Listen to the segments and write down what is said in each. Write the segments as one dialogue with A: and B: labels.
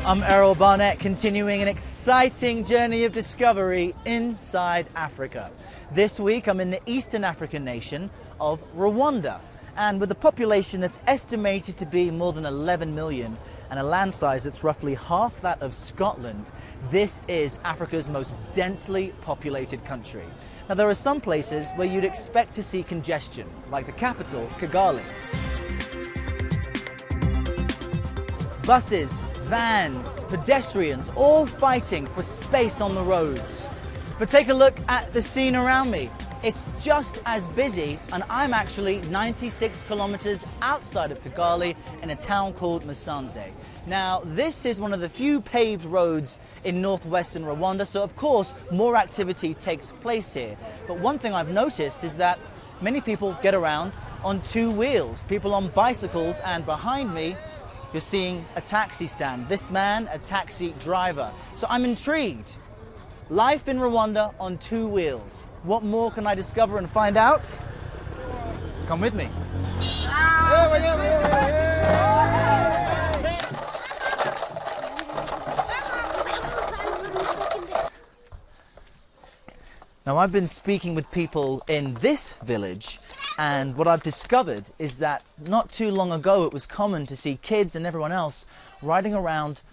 A: I'm Errol Barnett, continuing an exciting journey of discovery inside Africa. This week I'm in the Eastern African nation of Rwanda, and with a population that's estimated to be more than 11 million and a land size that's roughly half that of Scotland, this is Africa's most densely populated country. Now there are some places where you'd expect to see congestion, like the capital, Kigali. Buses, vans, pedestrians, all fighting for space on the roads. But take a look at the scene around me. It's just as busy, and I'm actually 96 kilometers outside of Kigali in a town called Musanze. Now, this is one of the few paved roads in northwestern Rwanda, so of course more activity takes place here. But one thing I've noticed is that many people get around on two wheels, people on bicycles, and behind me you're seeing a taxi stand. This man, a taxi driver. So I'm intrigued. Life in Rwanda on two wheels. What more can I discover and find out? Come with me. Now, I've been speaking with people in this village, and what I've discovered is that not too long ago it was common to see kids and everyone else riding around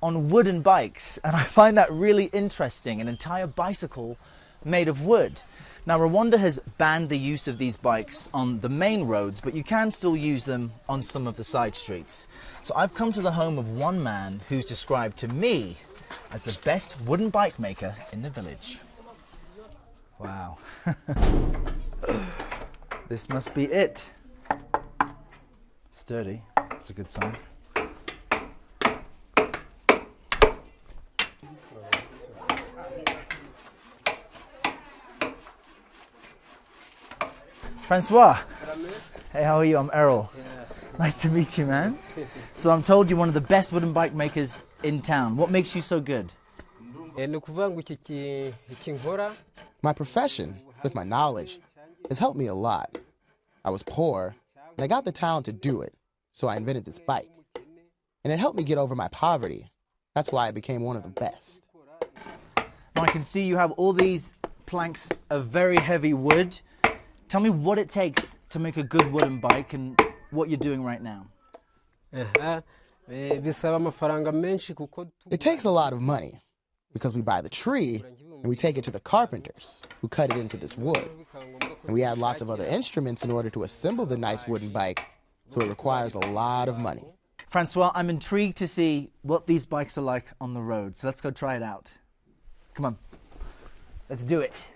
A: on wooden bikes, and I find that really interesting, an entire bicycle made of wood. Now, Rwanda has banned the use of these bikes on the main roads, but you can still use them on some of the side streets. So I've come to the home of one man who's described to me as the best wooden bike maker in the village. Wow. This must be it. Sturdy. That's a good sign. Francois. Hey, how are you? I'm Errol. Nice to meet you, man. So I'm told you're one of the best wooden bike makers in town. What makes you so good?
B: My profession, with my knowledge, has helped me a lot. I was poor, and I got the talent to do it, so I invented this bike. And it helped me get over my poverty. That's why I became one of the best.
A: Now I can see you have all these planks of very heavy wood. Tell me what it takes to make a good wooden bike and what you're doing right now.
B: It takes a lot of money, because we buy the tree and we take it to the carpenters who cut it into this wood. And we add lots of other instruments in order to assemble the nice wooden bike, so it requires a lot of money.
A: Francois, I'm intrigued to see what these bikes are like on the road, so let's go try it out. Come on, let's do it.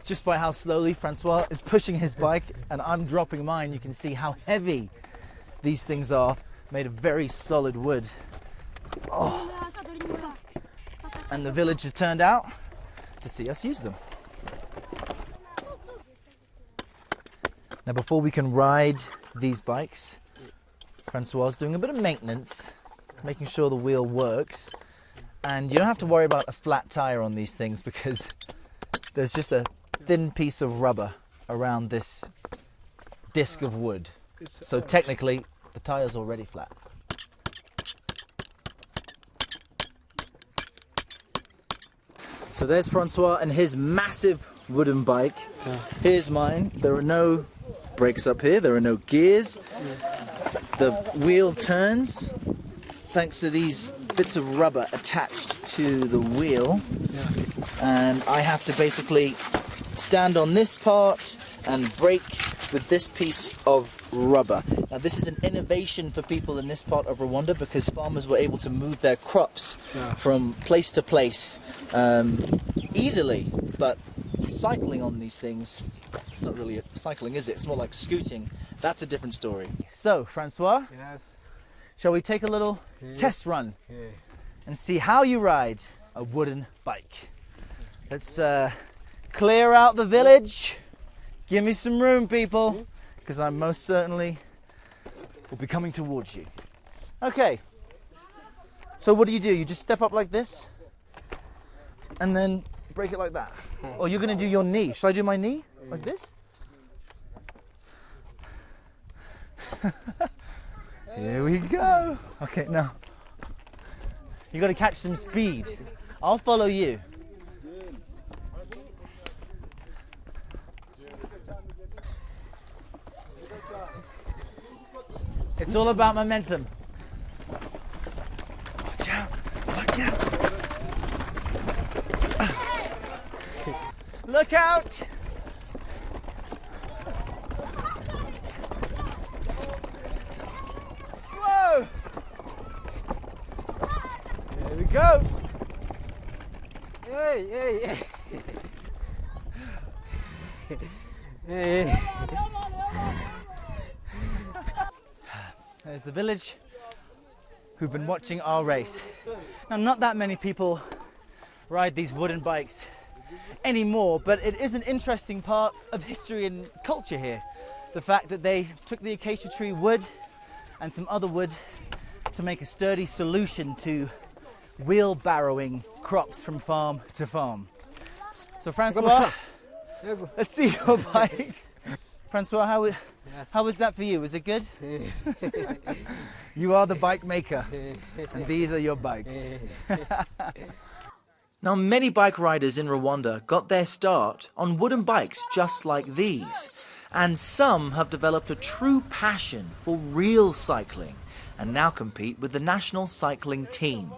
A: Just by how slowly Francois is pushing his bike and I'm dropping mine, you can see how heavy these things are, made of very solid wood. Oh. And the village has turned out to see us use them. Now, before we can ride these bikes, Francois is doing a bit of maintenance, making sure the wheel works. And you don't have to worry about a flat tire on these things because there's just a thin piece of rubber around this disc of wood. So technically, the tire's already flat. So there's Francois and his massive wooden bike. Here's mine. There are no brakes up here. There are no gears. The wheel turns thanks to these bits of rubber attached to the wheel. And I have to basically stand on this part and brake with this piece of rubber. Now this is an innovation for people in this part of Rwanda because farmers were able to move their crops from place to place easily, but cycling on these things, it's not really cycling, is it? It's more like scooting. That's a different story. So, Francois,
C: Yes.
A: shall we take a little test run and see how you ride a wooden bike? Let's clear out the village. Give me some room, people, because I most certainly will be coming towards you. Okay, so what do? You just step up like this and then break it like that. Or you're going to do your knee. Should I do my knee like this? Here we go. Okay, now you got to catch some speed. I'll follow you. It's all about momentum. Watch out, watch out. Look out. Whoa. There we go.
C: Hey, hey, hey. Hey.
A: There's the village who've been watching our race. Now, not that many people ride these wooden bikes anymore, but it is an interesting part of history and culture here. The fact that they took the acacia tree wood and some other wood to make a sturdy solution to wheelbarrowing crops from farm to farm. So Francois, let's see your bike. Francois, how was that for you? Was it good? You are the bike maker, and these are your bikes. Now, many bike riders in Rwanda got their start on wooden bikes just like these, and some have developed a true passion for real cycling and now compete with the national cycling team.